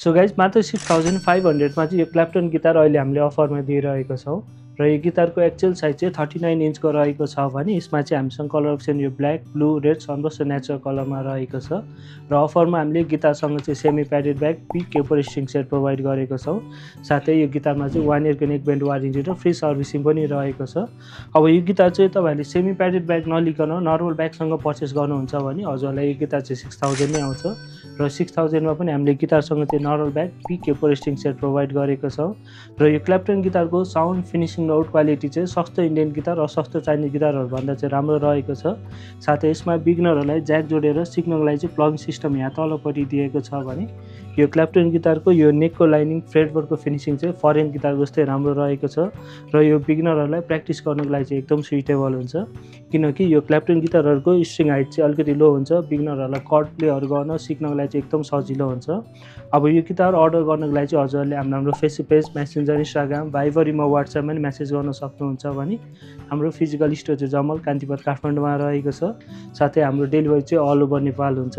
So guys मात्र 6500 मा चाहिँ यो क्ल्याप्टन गिटार अहिले हामीले अफरमा दिइरहेको छौँ र यो गिटारको एक्चुअल साइज चाहिँ 39 इन्चको रहेको छ भने यसमा चाहिँ हामीसँग कलर अप्सन यो black blue red sunburst natural कलरमा रहेको छ र अफरमा हामीले गिटारसँग चाहिँ semi padded bag pick caper string set provide गरेको छौँ। साथै यो गिटारमा चाहिँ 1 इयरको नेक बेन्ड वारेन्टी र फ्री सर्भिसिङ पनि रहेको छ। अब यो गिटार चाहिँ तपाईँहरूले सेमी प्याडेड ब्याग नलिकन नर्मल ब्यागसँग पर्चेस गर्नुहुन्छ भने हजुरलाई यो गिटार चाहिँ 6000 नै आउँछ र 6000 मा पनि हामीले गिटारसँग चाहिँ normal bag pick caper string set provide गरेको छौँ र यो क्ल्याप्टन गिटारको साउन्ड फिनिसिङ आउट क्वालिटी चाहिँ सस्तो इन्डियन गिटार र सस्तो चाइनिज गिटारहरूभन्दा चाहिँ राम्रो रहेको छ। साथै यसमा बिगनरहरूलाई ज्याक जोडेर सिक्नको लागि चाहिँ प्लग सिस्टम यहाँ तलपट्टि दिएको छ भने यो क्ल्याप्टन गिटारको यो नेकको लाइनिङ फ्रेटवर्कको फिनिसिङ चाहिँ फरेन गिटार जस्तै राम्रो रहेको छ र यो बिगनरहरूलाई प्र्याक्टिस गर्नको लागि चाहिँ एकदम सुइटेबल हुन्छ किनकि यो क्ल्याप्टन गिटारहरूको स्ट्रिङ हाइट चाहिँ अलिकति लो हुन्छ। बिगनरहरूलाई कर्ड प्लेहरू गर्न सिक्नको लागि चाहिँ एकदम सजिलो हुन्छ। अब यो गिटार अर्डर गर्नको लागि चाहिँ हजुरहरूले हाम्रो फेसबुक पेज मेसेन्जर इन्स्टाग्राम भाइबरीमा वाट्सएपमा पनि मेसेज गर्न सक्नुहुन्छ भने हाम्रो फिजिकल स्टोर चाहिँ जमल कान्तिपुर काठमाडौँमा रहेको छ। साथै हाम्रो डेलिभरी चाहिँ अल ओभर नेपाल हुन्छ।